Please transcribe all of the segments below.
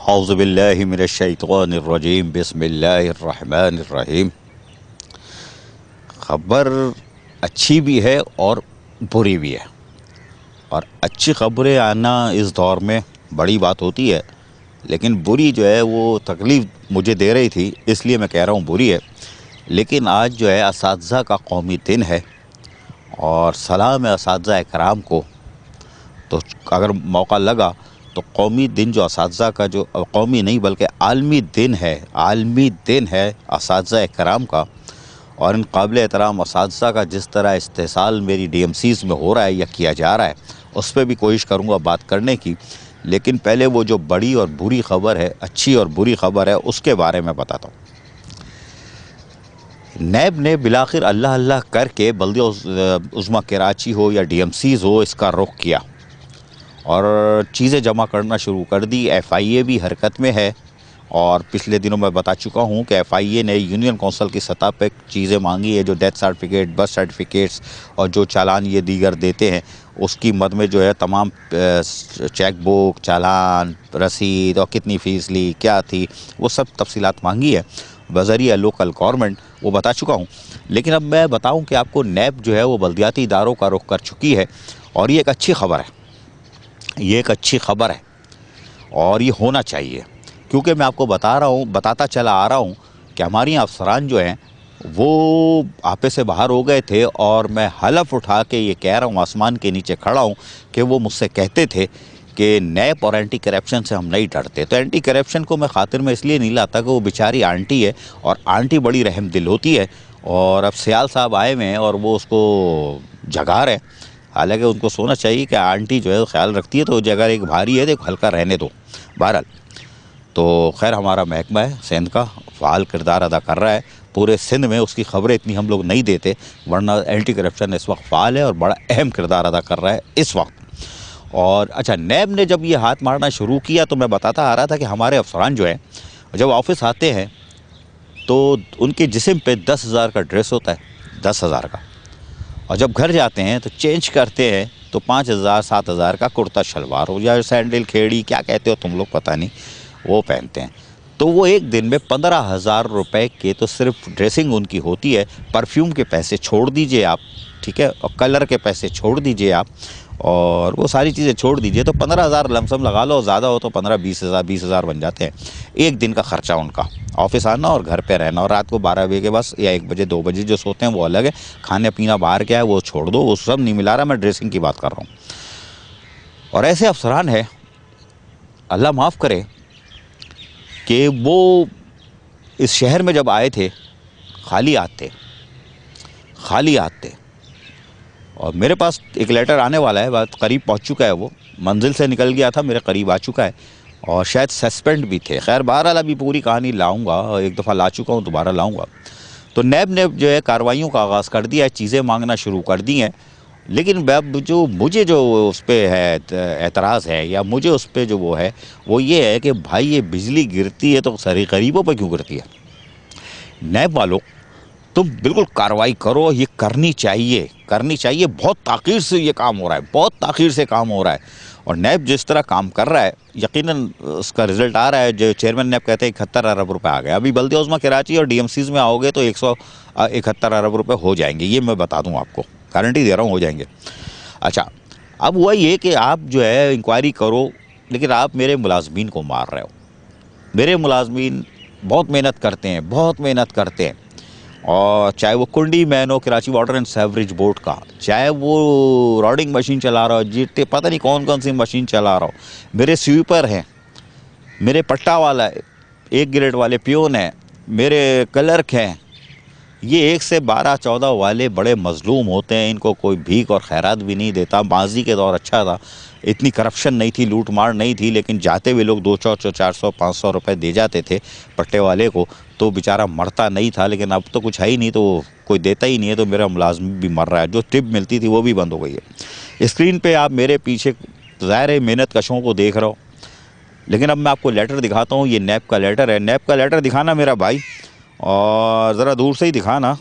اعوذ باللہ من الشیطان الرجیم بسم اللہ الرحمن الرحیم۔ خبر اچھی بھی ہے اور بری بھی ہے، اور اچھی خبریں آنا اس دور میں بڑی بات ہوتی ہے، لیکن بری جو ہے وہ تکلیف مجھے دے رہی تھی، اس لیے میں کہہ رہا ہوں بری ہے۔ لیکن آج جو ہے اساتذہ کا قومی دن ہے، اور سلام ہے اساتذہ اکرام کو، تو اگر موقع لگا تو قومی دن جو اساتذہ کا، جو قومی نہیں بلکہ عالمی دن ہے اساتذہ اکرام کا، اور ان قابل احترام اساتذہ کا جس طرح استحصال میری ڈی ایم سیز میں ہو رہا ہے یا کیا جا رہا ہے، اس پہ بھی کوشش کروں گا بات کرنے کی۔ لیکن پہلے وہ جو بڑی اور بری خبر ہے، اچھی اور بری خبر ہے، اس کے بارے میں بتاتا ہوں۔ نیب نے بالآخر اللہ اللہ کر کے بلدیہ عظمیٰ کراچی ہو یا ڈی ایم سیز ہو، اس کا رخ کیا اور چیزیں جمع کرنا شروع کر دی۔ ایف آئی اے بھی حرکت میں ہے، اور پچھلے دنوں میں بتا چکا ہوں کہ ایف آئی اے نے یونین کونسل کی سطح پہ چیزیں مانگی ہے، جو ڈیتھ سرٹیفکیٹ، برتھ سرٹیفکیٹس اور جو چالان یہ دیگر دیتے ہیں، اس کی مد میں جو ہے تمام چیک بک، چالان، رسید اور کتنی فیس لی، کیا تھی، وہ سب تفصیلات مانگی ہے بذریعہ لوکل گورنمنٹ، وہ بتا چکا ہوں۔ لیکن اب میں بتاؤں کہ آپ کو نیب جو ہے وہ بلدیاتی اداروں کا رخ کر چکی ہے، اور یہ ایک اچھی خبر ہے، یہ ایک اچھی خبر ہے، اور یہ ہونا چاہیے، کیونکہ میں آپ کو بتاتا چلا آ رہا ہوں کہ ہماری افسران جو ہیں وہ آپے سے باہر ہو گئے تھے، اور میں حلف اٹھا کے یہ کہہ رہا ہوں، آسمان کے نیچے کھڑا ہوں، کہ وہ مجھ سے کہتے تھے کہ نیب اور اینٹی کرپشن سے ہم نہیں ڈرتے۔ تو اینٹی کرپشن کو میں خاطر میں اس لیے نہیں لاتا کہ وہ بیچاری آنٹی ہے، اور آنٹی بڑی رحم دل ہوتی ہے، اور اب سیال صاحب آئے ہوئے ہیں اور وہ اس کو جگا رہے ہیں۔ حالانکہ ان کو سونا چاہیے کہ آنٹی جو ہے خیال رکھتی ہے، تو اگر ایک بھاری ہے تو ہلکا رہنے دو۔ بہرحال تو خیر، ہمارا محکمہ ہے سندھ کا فعال کردار ادا کر رہا ہے پورے سندھ میں، اس کی خبریں اتنی ہم لوگ نہیں دیتے، ورنہ اینٹی کرپشن اس وقت فعال ہے اور بڑا اہم کردار ادا کر رہا ہے اس وقت۔ اور اچھا، نیب نے جب یہ ہاتھ مارنا شروع کیا تو میں بتاتا آ رہا تھا کہ ہمارے افسران جو ہیں جب آفس آتے ہیں تو ان کے جسم پہ 10,000 کا ڈریس ہوتا ہے، 10,000 کا، اور جب گھر جاتے ہیں تو چینج کرتے ہیں تو 5,000 7,000 کا کرتا شلوار ہو یا سینڈل کھیڑی، کیا کہتے ہو تم لوگ پتہ نہیں، وہ پہنتے ہیں۔ تو وہ ایک دن میں 15,000 روپے کے تو صرف ڈریسنگ ان کی ہوتی ہے، پرفیوم کے پیسے چھوڑ دیجئے آپ، ٹھیک ہے، اور کلر کے پیسے چھوڑ دیجئے آپ، اور وہ ساری چیزیں چھوڑ دیجئے، تو 15,000 لم سم لگا لو، زیادہ ہو تو 15-20,000 بن جاتے ہیں ایک دن کا خرچہ ان کا، آفس آنا اور گھر پہ رہنا، اور رات کو 12 بجے کے بس یا 1 بجے 2 بجے جو سوتے ہیں وہ الگ ہے، کھانے پینا باہر کیا ہے وہ چھوڑ دو، وہ سب نہیں ملا رہا، میں ڈریسنگ کی بات کر رہا ہوں۔ اور ایسے افسران ہیں، اللہ معاف کرے، کہ وہ اس شہر میں جب آئے تھے خالی ہاتھ تھے، اور میرے پاس ایک لیٹر آنے والا ہے، بات قریب پہنچ چکا ہے، وہ منزل سے نکل گیا تھا، میرے قریب آ چکا ہے، اور شاید سسپینڈ بھی تھے۔ خیر بہرحال ابھی پوری کہانی لاؤں گا، ایک دفعہ لا چکا ہوں، دوبارہ لاؤں گا۔ تو نیب نے جو ہے کارروائیوں کا آغاز کر دیا ہے، چیزیں مانگنا شروع کر دی ہیں، لیکن مجھے جو اس پہ ہے اعتراض ہے، یا مجھے اس پہ جو وہ ہے، وہ یہ ہے کہ بھائی یہ بجلی گرتی ہے تو ساری غریبوں پہ کیوں گرتی ہے؟ نیب والوں، تم بالکل کارروائی کرو، یہ کرنی چاہیے، بہت تاخیر سے یہ کام ہو رہا ہے، اور نیب جس طرح کام کر رہا ہے یقیناً اس کا رزلٹ آ رہا ہے۔ جو چیئرمین نیب کہتے ہیں 71 ارب روپے آ گئے، ابھی بلدیہ عظمیٰ کراچی اور ڈی ایم سیز میں آؤ گے تو 171 ارب روپے ہو جائیں گے، یہ میں بتا دوں آپ کو، گارنٹی دے رہا ہوں ہو جائیں گے۔ اچھا، اب ہوا یہ کہ آپ جو ہے انکوائری کرو، لیکن آپ میرے ملازمین کو مار رہے ہو۔ میرے ملازمین بہت محنت کرتے ہیں، اور چاہے وہ کنڈی مین ہو Karachi water and sewerage board کا، چاہے وہ راڈنگ مشین چلا رہا ہو، پتہ نہیں کون سی مشین چلا رہا ہو، میرے سویپر ہیں، میرے پٹا والا ہے، 1 گریڈ والے پیون ہیں، میرے کلرک ہیں، یہ 1 سے 12-14 والے بڑے مظلوم ہوتے ہیں، ان کو کوئی بھیک اور خیرات بھی نہیں دیتا۔ ماضی کے دور اچھا تھا، اتنی کرپشن نہیں تھی، لوٹ مار نہیں تھی، لیکن جاتے ہوئے لوگ 200 400 500 روپے دے جاتے تھے پٹے والے کو، تو بیچارہ مرتا نہیں تھا، لیکن اب تو کچھ ہے ہی نہیں، تو کوئی دیتا ہی نہیں ہے، تو میرا ملازم بھی مر رہا ہے، جو ٹپ ملتی تھی وہ بھی بند ہو گئی ہے۔ اسکرین پہ آپ میرے پیچھے ظاہر ہے محنت کشوں کو دیکھ رہا ہو، لیکن اب میں آپ کو لیٹر دکھاتا ہوں، یہ نیب کا لیٹر ہے۔ نیب کا لیٹر دکھانا میرا بھائی، اور ذرا دور سے ہی دکھانا،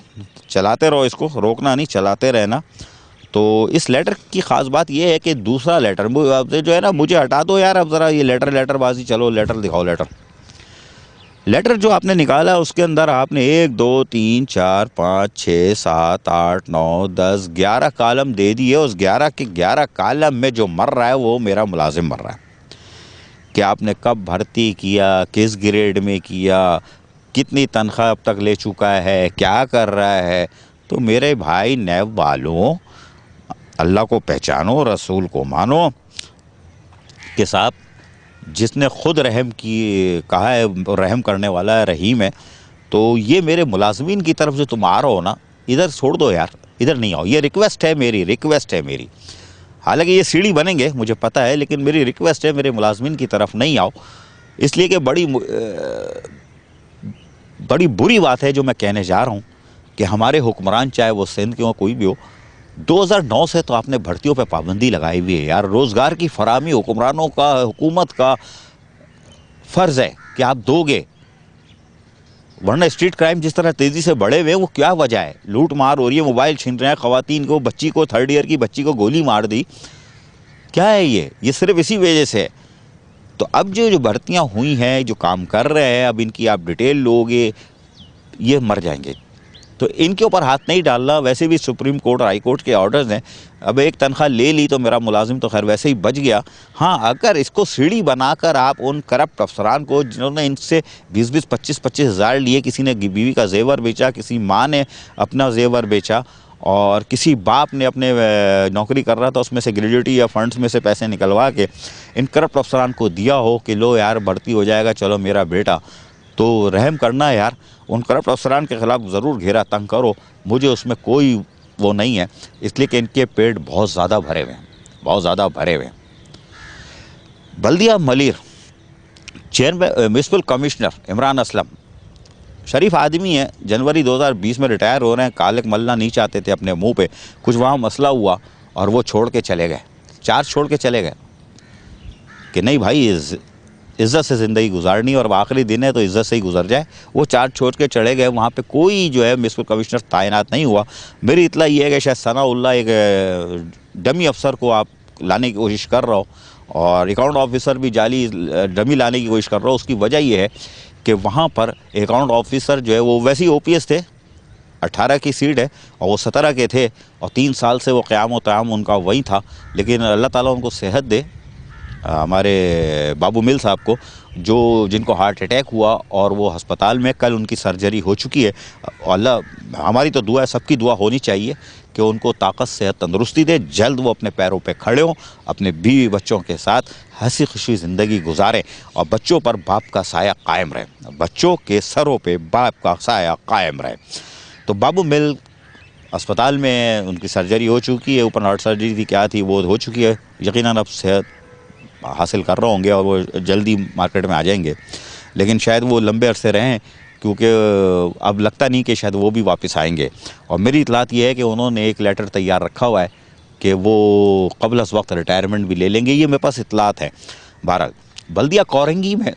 چلاتے رہو اس کو، روکنا نہیں، چلاتے رہنا۔ تو اس لیٹر کی خاص بات یہ ہے کہ دوسرا لیٹر جو ہے نا، مجھے ہٹا دو یار اب ذرا یہ لیٹر بازی، چلو لیٹر دکھاؤ۔ لیٹر جو آپ نے نکالا اس کے اندر آپ نے 1 2 3 4 5 6 7 8 9 10 11 کالم دے دیے۔ اس 11 کے 11 کالم میں جو مر رہا ہے وہ میرا ملازم مر رہا ہے کہ آپ نے کب بھرتی کیا، کس گریڈ میں کیا، کتنی تنخواہ اب تک لے چکا ہے، کیا کر رہا ہے۔ تو میرے بھائی نیب والوں، اللہ کو پہچانو، رسول کو مانو کہ صاحب جس نے خود رحم کی کہا ہے، رحم کرنے والا ہے، رحیم ہے، تو یہ میرے ملازمین کی طرف سے تم آ رہا ہو نا، ادھر چھوڑ دو یار، ادھر نہیں آؤ۔ یہ ریکویسٹ ہے میری، حالانکہ یہ سیڑھی بنیں گے مجھے پتہ ہے، لیکن میری ریکویسٹ ہے میرے ملازمین کی طرف نہیں آؤ، اس لیے کہ بڑی بری بات ہے جو میں کہنے جا رہا ہوں کہ ہمارے حکمران، چاہے وہ سندھ کے ہو کوئی بھی ہو، 2009 سے تو آپ نے بھرتیوں پہ پابندی لگائی ہوئی ہے یار۔ روزگار کی فراہمی حکمرانوں کا، حکومت کا فرض ہے کہ آپ دو گے، ورنہ اسٹریٹ کرائم جس طرح تیزی سے بڑھے ہوئے وہ کیا وجہ ہے؟ لوٹ مار ہو رہی ہے، موبائل چھین رہے ہیں، خواتین کو، بچی کو، 3rd ایئر کی بچی کو گولی مار دی، کیا ہے یہ صرف اسی وجہ سے ہے۔ تو اب جو بھرتیاں ہوئی ہیں، جو کام کر رہے ہیں، اب ان کی آپ ڈیٹیل لوگے، یہ مر جائیں گے، تو ان کے اوپر ہاتھ نہیں ڈالنا۔ ویسے بھی سپریم کورٹ اور ہائی کورٹ کے آرڈرز ہیں، اب ایک تنخواہ لے لی تو میرا ملازم تو خیر ویسے ہی بچ گیا۔ ہاں، اگر اس کو سیڑھی بنا کر آپ ان کرپٹ افسران کو، جنہوں نے ان سے 20 25 ہزار لیے، کسی نے بیوی کا زیور بیچا، کسی ماں نے اپنا زیور بیچا، اور کسی باپ نے اپنے نوکری کر رہا تھا اس میں سے گریجوٹی یا فنڈز میں سے پیسے نکلوا کے ان کرپٹ افسران کو دیا ہو کہ لو یار بھرتی ہو جائے گا، چلو میرا بیٹا، تو رحم کرنا ہے یار، ان کرپٹ افسران کے خلاف ضرور گھیرا تنگ کرو۔ مجھے اس میں کوئی وہ نہیں ہے، اس لیے کہ ان کے پیٹ بہت زیادہ بھرے ہوئے ہیں۔ بلدیہ Malir chairman municipal commissioner Imran Aslam شریف آدمی ہے، جنوری 2020 میں ریٹائر ہو رہے ہیں، کالک ملنا نہیں چاہتے تھے اپنے منہ پہ، کچھ وہاں مسئلہ ہوا اور وہ چھوڑ کے چلے گئے، چارج چھوڑ کے چلے گئے کہ نہیں بھائی عزت سے زندگی گزارنی، اور آخری دن ہے تو عزت سے ہی گزر جائے۔ وہ چارج چھوڑ کے چڑھے گئے، وہاں پہ کوئی جو ہے میونسپل کمشنر تعینات نہیں ہوا۔ میری اطلاع یہ ہے کہ شاید ثناء اللہ ایک ڈمی افسر کو آپ لانے کی کوشش کر رہا ہو، اور اکاؤنٹ آفیسر بھی جعلی ڈمی لانے کی کوشش کر رہا ہو۔ اس کی وجہ یہ ہے کہ وہاں پر اکاؤنٹ آفیسر جو ہے وہ ویسے ہی او پی ایس تھے، 18 کی سیٹ ہے اور وہ 17 کے تھے، اور 3 سال سے وہ قیام و طیام ان کا وہی تھا، لیکن اللہ تعالیٰ ان کو صحت دے ہمارے بابو مل صاحب کو، جن کو ہارٹ اٹیک ہوا اور وہ ہسپتال میں، کل ان کی سرجری ہو چکی ہے۔ اللہ، ہماری تو دعا ہے، سب کی دعا ہونی چاہیے کہ ان کو طاقت، صحت، تندرستی دے، جلد وہ اپنے پیروں پہ کھڑے ہوں، اپنے بیوی بچوں کے ساتھ ہنسی خوشی زندگی گزاریں، اور بچوں پر باپ کا سایہ قائم رہے، بچوں کے سروں پہ باپ کا سایہ قائم رہے۔ تو بابو مل اسپتال میں ان کی سرجری ہو چکی ہے، اوپن ہارٹ سرجری تھی، کیا تھی، وہ ہو چکی ہے، یقیناً اب صحت حاصل کر رہے ہوں گے اور وہ جلدی مارکیٹ میں آ جائیں گے، لیکن شاید وہ لمبے عرصے رہیں، کیونکہ اب لگتا نہیں کہ شاید وہ بھی واپس آئیں گے۔ اور میری اطلاعات یہ ہے کہ انہوں نے ایک لیٹر تیار رکھا ہوا ہے کہ وہ قبل از وقت ریٹائرمنٹ بھی لے لیں گے، یہ میرے پاس اطلاعات ہیں۔ بہرحال بلدیہ کورنگی میں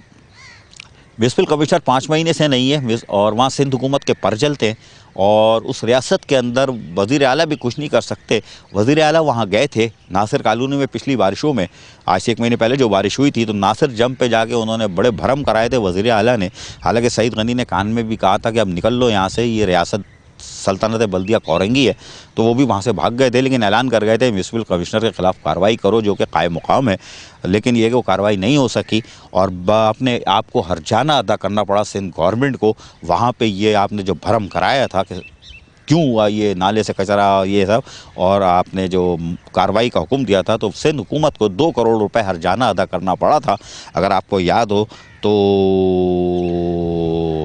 میونسپل کمشنر 5 مہینے سے نہیں ہے، اور وہاں سندھ حکومت کے پر چلتے ہیں، اور اس ریاست کے اندر وزیر اعلیٰ بھی کچھ نہیں کر سکتے۔ وزیر اعلیٰ وہاں گئے تھے ناصر کالونی میں پچھلی بارشوں میں، آج سے 1 مہینے پہلے جو بارش ہوئی تھی، تو ناصر جمپ پہ جا کے انہوں نے بڑے بھرم کرائے تھے وزیر اعلیٰ نے، حالانکہ سعید غنی نے کان میں بھی کہا تھا کہ اب نکل لو یہاں سے، یہ ریاست سلطنت بلدیہ کورنگی ہے، تو وہ بھی وہاں سے بھاگ گئے تھے، لیکن اعلان کر گئے تھے میونسپل کمشنر کے خلاف کارروائی کرو، جو کہ قائم مقام ہے، لیکن یہ کہ وہ کارروائی نہیں ہو سکی، اور اپنے آپ کو ہرجانہ ادا کرنا پڑا سندھ گورنمنٹ کو۔ وہاں پہ یہ آپ نے جو بھرم کرایا تھا کہ کیوں ہوا یہ نالے سے کچرا یہ سب، اور آپ نے جو کارروائی کا حکم دیا تھا، تو سندھ حکومت کو 2 کروڑ روپے ہرجانہ ادا کرنا پڑا تھا، اگر آپ کو یاد ہو تو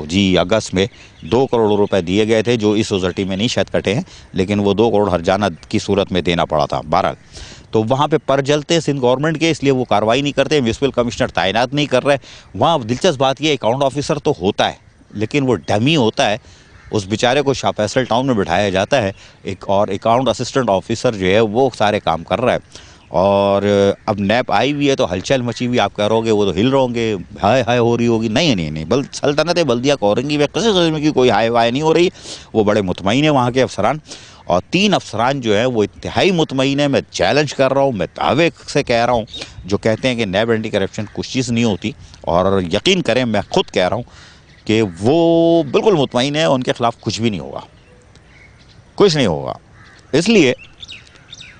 جی اگست میں 2 کروڑ روپے دیے گئے تھے، جو اس سوسائٹی میں نہیں شاید کٹے ہیں، لیکن وہ 2 کروڑ ہرجانہ کی صورت میں دینا پڑا تھا۔ بہرحال تو وہاں پہ پر جلتے ہیں سندھ گورنمنٹ کے، اس لیے وہ کارروائی نہیں کرتے، میونسپل کمشنر تعینات نہیں کر رہے۔ وہاں دلچسپ بات یہ، اکاؤنٹ آفیسر تو ہوتا ہے لیکن وہ ڈمی ہوتا ہے، اس بیچارے کو شاہ فیصل ٹاؤن میں بٹھایا جاتا ہے، اور اکاؤنٹ اسسٹنٹ آفیسر جو ہے وہ سارے کام کر رہا ہے۔ اور اب نیب آئی ہوئی ہے تو ہلچل مچی ہوئی، آپ کہہ رہو گے وہ تو ہل رہے ہوں گے، ہائے ہائے ہو رہی ہوگی، نہیں، سلطنت بلدیہ کورنگی میں کسی قسم کی کوئی ہائے وائے نہیں ہو رہی، وہ بڑے مطمئن ہیں وہاں کے افسران۔ اور 3 افسران جو ہیں وہ انتہائی مطمئن ہیں. میں چیلنج کر رہا ہوں, میں دعوے سے کہہ رہا ہوں, جو کہتے ہیں کہ نیب اینٹی کرپشن کچھ چیز نہیں ہوتی, اور یقین کریں میں خود کہہ رہا ہوں کہ وہ بالکل مطمئن ہے, ان کے خلاف کچھ بھی نہیں ہوگا, کچھ نہیں ہوگا. اس لیے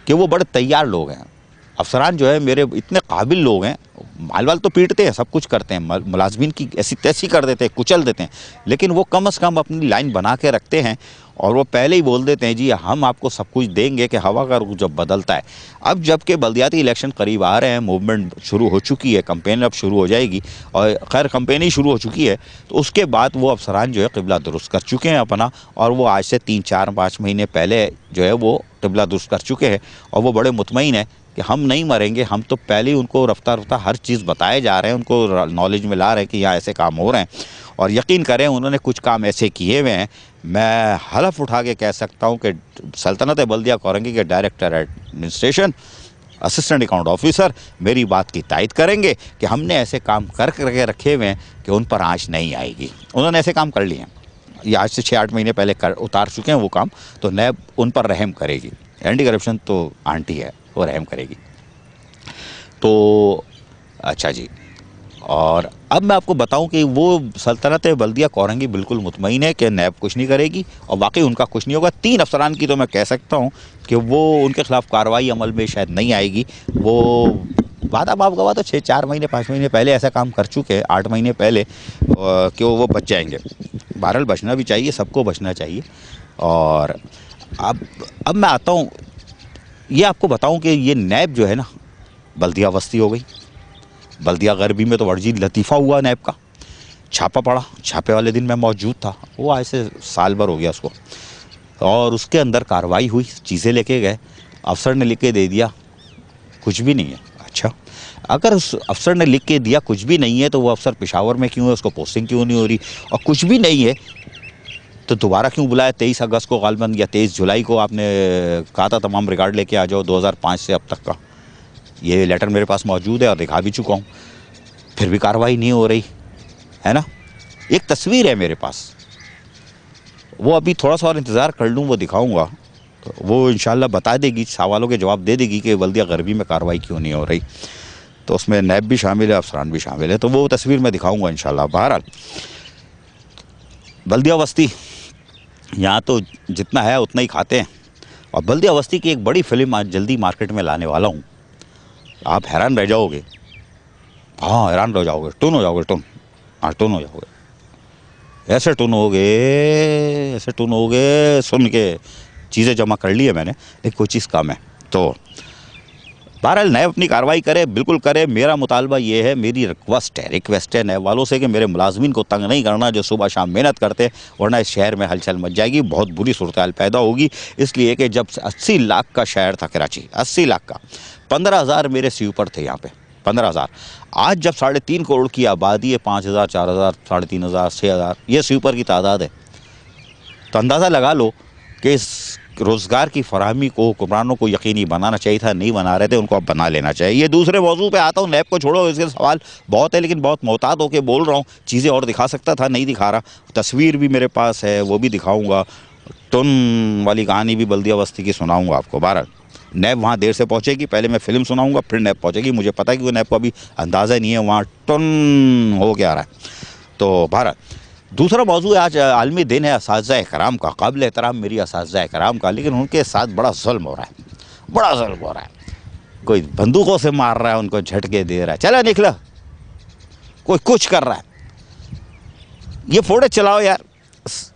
کہ وہ بڑے تیار لوگ ہیں. افسران جو ہے میرے اتنے قابل لوگ ہیں, مال وال تو پیٹتے ہیں, سب کچھ کرتے ہیں, ملازمین کی ایسی تیسی کر دیتے ہیں, کچل دیتے ہیں, لیکن وہ کم از کم اپنی لائن بنا کے رکھتے ہیں, اور وہ پہلے ہی بول دیتے ہیں جی ہم آپ کو سب کچھ دیں گے کہ ہوا کا رخ جب بدلتا ہے. اب جب کہ بلدیاتی الیکشن قریب آ رہے ہیں, موومنٹ شروع ہو چکی ہے, کمپین اب شروع ہو جائے گی, اور خیر کمپین ہی شروع ہو چکی ہے, تو اس کے بعد وہ افسران جو ہے قبلہ درست کر چکے ہیں اپنا, اور وہ آج سے 3 4 5 مہینے پہلے جو ہے وہ قبلہ درست کر چکے ہیں, اور وہ بڑے مطمئن ہیں کہ ہم نہیں مریں گے. ہم تو پہلے ہی ان کو رفتہ رفتہ ہر چیز بتائے جا رہے ہیں, ان کو نالج میں لا رہے ہیں کہ یہاں ایسے کام ہو رہے ہیں, اور یقین کریں انہوں نے کچھ کام ایسے کیے ہوئے ہیں. میں حلف اٹھا کے کہہ سکتا ہوں کہ سلطنت بلدیہ کورنگی کے director administration, assistant account officer میری بات کی تائید کریں گے کہ ہم نے ایسے کام کر کے رکھے ہوئے ہیں کہ ان پر آنچ نہیں آئے گی. انہوں نے ایسے کام کر لیے ہیں, یہ آج سے 6 8 مہینے پہلے اتار چکے ہیں وہ کام, تو نیب ان پر رحم کرے گی. اینٹی کرپشن تو آنٹی ہے, وہ رحم کرے گی. تو اچھا جی, اور اب میں آپ کو بتاؤں کہ وہ سلطنت بلدیہ کورنگی بالکل مطمئن ہے کہ نیب کچھ نہیں کرے گی, اور واقعی ان کا کچھ نہیں ہوگا. 3 افسران کی تو میں کہہ سکتا ہوں کہ وہ ان کے خلاف کارروائی عمل میں شاید نہیں آئے گی. وہ وعدہ باپ گواہ تو 6 4 مہینے 5 مہینے پہلے ایسا کام کر چکے, 8 مہینے پہلے, کہ وہ بچ جائیں گے. بہرحال بچنا بھی چاہیے, سب کو بچنا چاہیے. اور اب میں آتا ہوں, یہ آپ کو بتاؤں کہ یہ نیب جو ہے نا بلدیہ وسطی ہو گئی. بلدیہ غربی میں تو ورجی لطیفہ ہوا نیب کا, چھاپا پڑا, چھاپے والے دن میں موجود تھا, وہ ایسے سال بھر ہو گیا اس کو, اور اس کے اندر کارروائی ہوئی, چیزیں لے کے گئے, افسر نے لکھ کے دے دیا کچھ بھی نہیں ہے. اچھا, اگر اس افسر نے لکھ کے دیا کچھ بھی نہیں ہے تو وہ افسر پشاور میں کیوں ہے, اس کو پوسٹنگ کیوں نہیں ہو رہی, اور کچھ بھی نہیں ہے تو دوبارہ کیوں بلایا 23 اگست کو غالباً یا 23 جولائی کو آپ نے کہا تھا تمام ریکارڈ لے کے آ جاؤ 2005 سے اب تک کا. یہ لیٹر میرے پاس موجود ہے اور دکھا بھی چکا ہوں, پھر بھی کارروائی نہیں ہو رہی ہے نا. ایک تصویر ہے میرے پاس, وہ ابھی تھوڑا سا اور انتظار کر لوں, وہ دکھاؤں گا, وہ انشاءاللہ بتا دے گی, سوالوں کے جواب دے دے گی کہ بلدیہ غربی میں کارروائی کیوں نہیں ہو رہی. تو اس میں نیب بھی شامل ہے, افسران بھی شامل ہے, تو وہ تصویر میں دکھاؤں گا انشاءاللہ. بہرحال بلدیہ وسطی یہاں تو جتنا ہے اتنا ہی کھاتے ہیں, اور بلدیہ وسطی کی ایک بڑی فلم آج جلدی مارکیٹ میں لانے والا ہوں. آپ حیران رہ جاؤ گے, ہاں حیران رہ جاؤ گے, ٹن ہو جاؤ گے, ٹن ہو جاؤ گے, ایسے ٹن ہو گے, ایسے ٹن ہو گے سن کے. چیزیں جمع کر لی ہے میں نے, لیکن کوئی چیز کم ہے. تو بہرحال نیب اپنی کارروائی کرے, بالکل کرے. میرا مطالبہ یہ ہے, میری ریکویسٹ ہے نیب والوں سے کہ میرے ملازمین کو تنگ نہیں کرنا جو صبح شام محنت کرتے, ورنہ اس شہر میں ہلچل مچ جائے گی, بہت بری صورتحال پیدا ہوگی. اس لیے کہ جب 80 لاکھ کا شہر تھا کراچی, 80 لاکھ کا, 15,000 میرے سویپر تھے یہاں پہ, 15,000. آج جب 3.5 کروڑ کی آبادی ہے, 5,000 4,000 3,500 6,000 یہ سویپر کی تعداد ہے, تو اندازہ لگا لو کہ اس روزگار کی فراہمی کو حکمرانوں کو یقینی بنانا چاہیے تھا, نہیں بنا رہے تھے, ان کو اب بنا لینا چاہیے. یہ دوسرے موضوع پہ آتا ہوں, نیب کو چھوڑو, اس کے سوال بہت ہے لیکن بہت محتاط ہو کے بول رہا ہوں. چیزیں اور دکھا سکتا تھا, نہیں دکھا رہا. تصویر بھی میرے پاس ہے, وہ بھی دکھاؤں گا. ٹن والی کہانی بھی بلدیہ وسطی کی سناؤں گا آپ کو. بہرحال نیب وہاں دیر سے پہنچے گی, پہلے میں فلم سناؤں گا, پھر نیب پہنچے گی. مجھے پتہ ہے کہ وہ نیب کو ابھی اندازہ نہیں ہے وہاں ٹن ہو کے آ رہا ہے. تو بہرحال دوسرا موضوع آج عالمی دن ہے اساتذہ کرام کا. قابل احترام میری اساتذہ کرام کا, لیکن ان کے ساتھ بڑا ظلم ہو رہا ہے, بڑا ظلم ہو رہا ہے. کوئی بندوقوں سے مار رہا ہے, ان کو جھٹکے دے رہا ہے, چلا نکلا, کوئی کچھ کر رہا ہے. یہ فوٹو چلاؤ یار.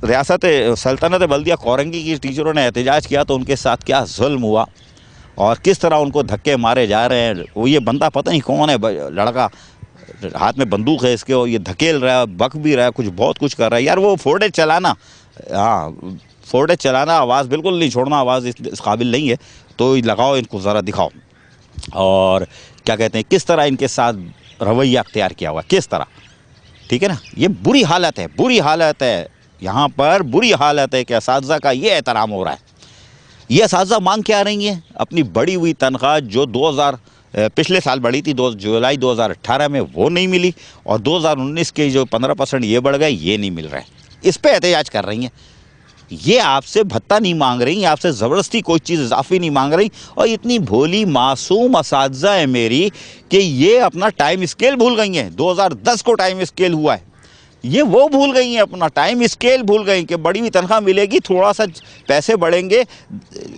ریاست سلطنت بلدیہ کورنگی کی ٹیچروں نے احتجاج کیا تو ان کے ساتھ کیا ظلم ہوا, اور کس طرح ان کو دھکے مارے جا رہے ہیں. وہ یہ بندہ پتہ نہیں کون ہے, لڑکا ہاتھ میں بندوق ہے اس کے, اور یہ دھکیل رہا ہے, بک بھی رہا ہے, کچھ بہت کچھ کر رہا ہے. یار وہ فوٹو چلانا, ہاں فوٹو چلانا, آواز بالکل نہیں چھوڑنا, آواز اس قابل نہیں ہے. تو لگاؤ, ان کو ذرا دکھاؤ. اور کیا کہتے ہیں, کس طرح ان کے ساتھ رویہ اختیار کیا ہوا, کس طرح, ٹھیک ہے نا. یہ بری حالت ہے, بری حالت ہے یہاں پر, بری حالت ہے کہ اساتذہ کا یہ احترام ہو رہا ہے. یہ اساتذہ مانگ کیا رہی ہیں, اپنی بڑی ہوئی تنخواہ جو پچھلے سال بڑھی تھی جولائی 2018 میں, وہ نہیں ملی, اور 2019 کے جو 15% یہ بڑھ گئے, یہ نہیں مل رہے. اس پہ احتجاج کر رہی ہیں. یہ آپ سے بھتہ نہیں مانگ رہی، آپ سے زبردستی کوئی چیز اضافی نہیں مانگ رہی، اور اتنی بھولی معصوم اساتذہ ہے میری کہ یہ اپنا ٹائم اسکیل بھول گئی ہیں۔ 2010 کو ٹائم اسکیل ہوا ہے، یہ وہ بھول گئی ہیں، اپنا ٹائم اسکیل بھول گئی کہ بڑی بھی تنخواہ ملے گی، تھوڑا سا پیسے بڑھیں گے،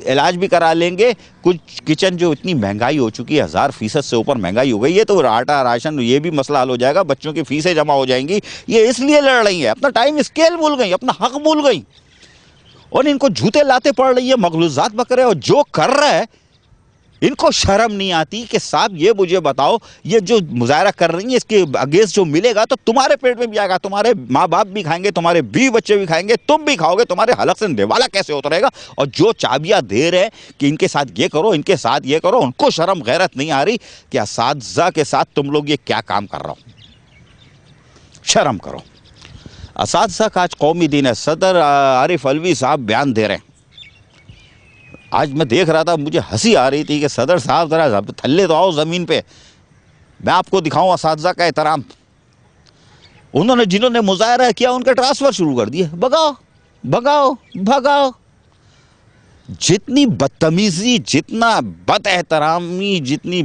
علاج بھی کرا لیں گے، کچھ کچن جو اتنی مہنگائی ہو چکی ہے، 1000% سے اوپر مہنگائی ہو گئی ہے، تو آٹا راشن یہ بھی مسئلہ حل ہو جائے گا، بچوں کی فیسیں جمع ہو جائیں گی۔ یہ اس لیے لڑ رہی ہیں، اپنا ٹائم اسکیل بھول گئی، اپنا حق بھول گئی، اور ان کو جھوٹے لاتے پڑ رہی ہے، مغلوظات بکرے، اور جو کر رہا ہے ان کو شرم نہیں آتی کہ صاحب یہ مجھے بتاؤ، یہ جو مظاہرہ کر رہی ہیں اس کے اگینسٹ جو ملے گا تو تمہارے پیٹ میں بھی آئے گا، تمہارے ماں باپ بھی کھائیں گے، تمہارے بیوی بچے بھی کھائیں گے، تم بھی کھاؤ گے، تمہارے حلق سے نوالا کیسے اترے گا؟ اور جو چابیاں دے رہے کہ ان کے ساتھ یہ کرو، ان کے ساتھ یہ کرو، ان کو شرم غیرت نہیں آ رہی کہ اساتذہ کے ساتھ تم لوگ یہ کیا کام کر رہا ہو؟ شرم کرو۔ اساتذہ کا آج قومی دن ہے، صدر عارف علوی صاحب بیان دے رہے ہیں۔ آج میں دیکھ رہا تھا، مجھے ہنسی آ رہی تھی کہ صدر صاحب ذرا تھلے تو آؤ زمین پہ، میں آپ کو دکھاؤں اساتذہ کا احترام۔ انہوں نے جنہوں نے مظاہرہ کیا ان کا ٹرانسفر شروع کر دیا، بگاؤ بگاؤ بھگاؤ۔ جتنی بدتمیزی، جتنا بد احترامی، جتنی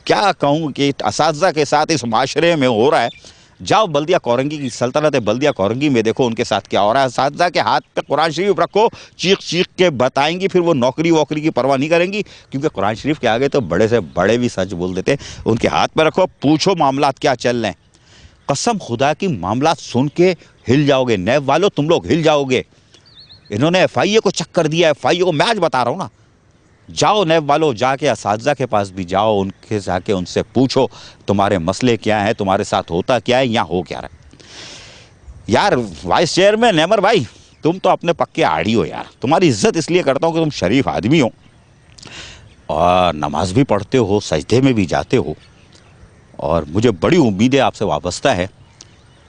کیا کہوں کہ اساتذہ کے ساتھ اس معاشرے میں ہو رہا ہے، جاؤ بلدیہ کورنگی کی سلطنت بلدیہ کورنگی میں دیکھو ان کے ساتھ کیا ہو رہا ہے۔ اساتذہ کے ہاتھ پہ قرآن شریف رکھو، چیخ چیخ کے بتائیں گی، پھر وہ نوکری ووکری کی پرواہ نہیں کریں گی، کیونکہ قرآن شریف کے آگے تو بڑے سے بڑے بھی سچ بول دیتے۔ ان کے ہاتھ پہ رکھو، پوچھو معاملات کیا چل رہے ہیں۔ قسم خدا کی معاملات سن کے ہل جاؤ گے، نیب والو تم لوگ ہل جاؤ گے۔ انہوں نے ایف آئی اے کو چکر دیا، ایف آئی اے کو، میں آج بتا رہا ہوں نا، جاؤ نیب والو، جا کے اساتذہ کے پاس بھی جاؤ، ان کے جا کے ان سے پوچھو تمہارے مسئلے کیا ہیں، تمہارے ساتھ ہوتا کیا ہے، یہاں ہو کیا رہا ہے۔ یار وائس چیئرمین نیمر بھائی، تم تو اپنے پکے آڑی ہو یار، تمہاری عزت اس لیے کرتا ہوں کہ تم شریف آدمی ہو، اور نماز بھی پڑھتے ہو، سجدے میں بھی جاتے ہو، اور مجھے بڑی امید ہے آپ سے وابستہ ہے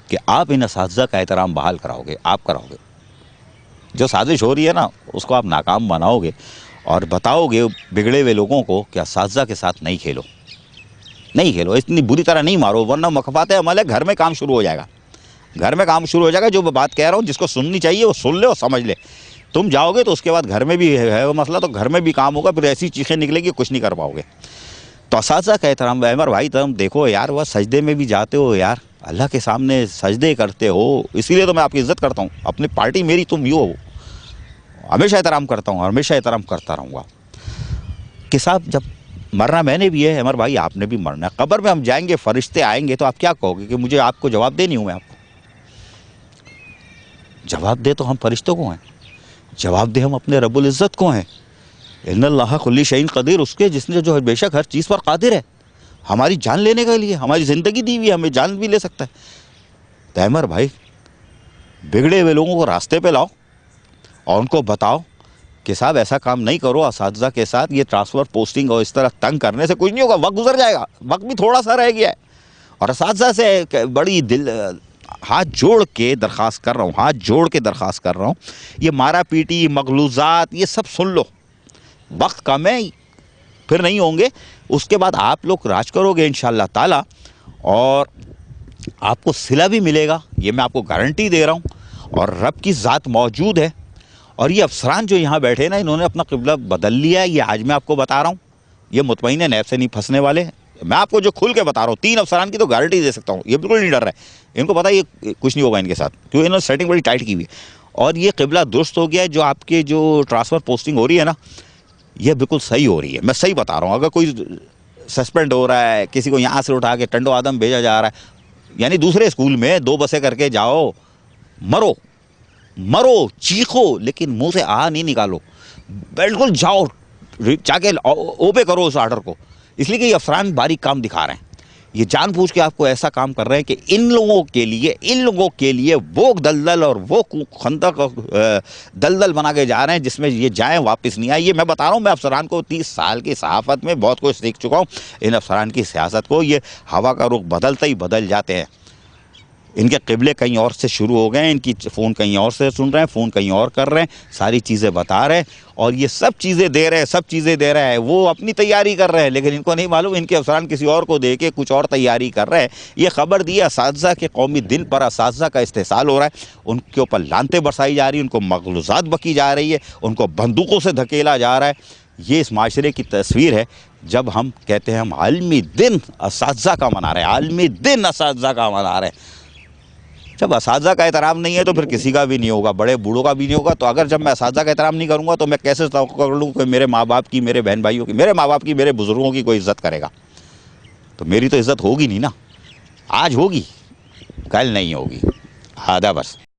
کہ آپ ان اساتذہ کا احترام بحال کراؤ گے، آپ کراؤ گے۔ جو سازش ہو رہی ہے نا اس کو آپ ناکام بناؤ گے، اور بتاؤ گے بگڑے ہوئے لوگوں کو کہ اساتذہ کے ساتھ نہیں کھیلو، نہیں کھیلو، اتنی بری طرح نہیں مارو، ورنہ مخفات عمل ہے، گھر میں کام شروع ہو جائے گا، گھر میں کام شروع ہو جائے گا۔ جو میں بات کہہ رہا ہوں، جس کو سننی چاہیے وہ سن لے اور سمجھ لے۔ تم جاؤ گے تو اس کے بعد گھر میں بھی ہے وہ مسئلہ، تو گھر میں بھی کام ہوگا، پھر ایسی چیخیں نکلے گی کچھ نہیں کر پاؤ گے۔ تو اساتذہ کا احترام، عمر بھائی تم دیکھو یار، وہ سجدے میں بھی جاتے ہو یار، اللہ کے سامنے سجدے کرتے ہو، اسی لیے تو میں آپ کی عزت کرتا ہوں، اپنی پارٹی میری تم یوں ہو، ہمیشہ احترام کرتا ہوں، ہمیشہ احترام کرتا رہوں گا کہ صاحب جب مرنا میں نے بھی ہے، عمر بھائی آپ نے بھی مرنا ہے، قبر میں ہم جائیں گے، فرشتے آئیں گے، تو آپ کیا کہو گے کہ مجھے آپ کو جواب دے نہیں ہوں میں آپ کو؟ جواب دے تو ہم فرشتوں کو ہیں، جواب دے ہم اپنے رب العزت کو ہیں۔ ان اللہ کل شیء قدیر، اس کے جس نے جو بے شک ہر چیز پر قادر ہے، ہماری جان لینے کے لیے، ہماری زندگی دی ہوئی ہے، ہمیں جان بھی لے سکتا ہے۔ تو عمر بھائی بگڑے ہوئے لوگوں کو راستے پہ لاؤ اور ان کو بتاؤ کہ صاحب ایسا کام نہیں کرو، اساتذہ کے ساتھ یہ ٹرانسفر پوسٹنگ اور اس طرح تنگ کرنے سے کچھ نہیں ہوگا، وقت گزر جائے گا، وقت بھی تھوڑا سا رہ گیا ہے۔ اور اساتذہ سے بڑی ہاتھ جوڑ کے درخواست کر رہا ہوں، ہاتھ جوڑ کے درخواست کر رہا ہوں، یہ مارا پیٹی، مغلوظات، یہ سب سن لو، وقت کم ہے، پھر نہیں ہوں گے۔ اس کے بعد آپ لوگ راج کرو گے انشاءاللہ تعالی، اور آپ کو صلہ بھی ملے گا، یہ میں آپ کو گارنٹی دے رہا ہوں، اور رب کی ذات موجود ہے۔ اور یہ افسران جو یہاں بیٹھے نا، انہوں نے اپنا قبلہ بدل لیا ہے، یہ آج میں آپ کو بتا رہا ہوں، یہ مطمئن ہے، نیب سے نہیں پھنسنے والے۔ میں آپ کو جو کھل کے بتا رہا ہوں، 3 افسران کی تو گارنٹی دے سکتا ہوں، یہ بالکل نہیں ڈر رہا ہے، ان کو پتا ہے یہ کچھ نہیں ہوگا ان کے ساتھ، کیونکہ انہوں نے سیٹنگ بڑی ٹائٹ کی ہوئی ہے۔ اور یہ قبلہ درست ہو گیا ہے، جو آپ کے جو ٹرانسفر پوسٹنگ ہو رہی ہے نا، یہ بالکل صحیح ہو رہی ہے، میں صحیح بتا رہا ہوں۔ اگر کوئی سسپینڈ ہو رہا ہے، کسی کو یہاں سے اٹھا کے ٹنڈو آدم بھیجا جا رہا ہے، یعنی دوسرے اسکول میں 2 بسیں کر کے جاؤ، مرو مرو، چیخو، لیکن منہ سے نہیں نکالو، بالکل جاؤ جا کے اوپے کرو اس آرڈر کو، اس لیے کہ یہ افسران باریک کام دکھا رہے ہیں، یہ جان بوجھ کے آپ کو ایسا کام کر رہے ہیں کہ ان لوگوں کے لیے وہ دلدل اور وہ خندق دلدل بنا کے جا رہے ہیں جس میں یہ جائیں واپس نہیں آئے۔ یہ میں بتا رہا ہوں، میں افسران کو 30 سال کی صحافت میں بہت کچھ سیکھ چکا ہوں، ان افسران کی سیاست کو، یہ ہوا کا رخ بدلتا ہی بدل جاتے ہیں، ان کے قبلے کہیں اور سے شروع ہو گئے ہیں، ان کی فون کہیں اور سے سن رہے ہیں، فون کہیں اور کر رہے ہیں، ساری چیزیں بتا رہے ہیں، اور یہ سب چیزیں دے رہے ہیں، سب چیزیں دے رہے ہیں، وہ اپنی تیاری کر رہے ہیں، لیکن ان کو نہیں معلوم ان کے افسران کسی اور کو دے کے کچھ اور تیاری کر رہے ہیں۔ یہ خبر دی اساتذہ کے قومی دن پر اساتذہ کا استحصال ہو رہا ہے، ان کے اوپر لانتیں برسائی جا رہی ہیں، ان کو مغلوظات بکی جا رہی ہے، ان کو بندوقوں سے دھکیلا جا رہا ہے۔ یہ اس معاشرے کی تصویر ہے جب ہم کہتے ہیں ہم عالمی دن اساتذہ کا منا رہے ہیں، عالمی دن اساتذہ کا منا رہے ہیں۔ جب اساتذہ کا احترام نہیں ہے تو پھر کسی کا بھی نہیں ہوگا، بڑے بوڑھوں کا بھی نہیں ہوگا۔ تو اگر جب میں اساتذہ کا احترام نہیں کروں گا تو میں کیسے توقع کر لوں کہ میرے ماں باپ کی، میرے بہن بھائیوں کی، میرے ماں باپ کی، میرے بزرگوں کی کوئی عزت کرے گا؟ تو میری تو عزت ہوگی نہیں نا، آج ہوگی کل نہیں ہوگی۔ آدھا بس۔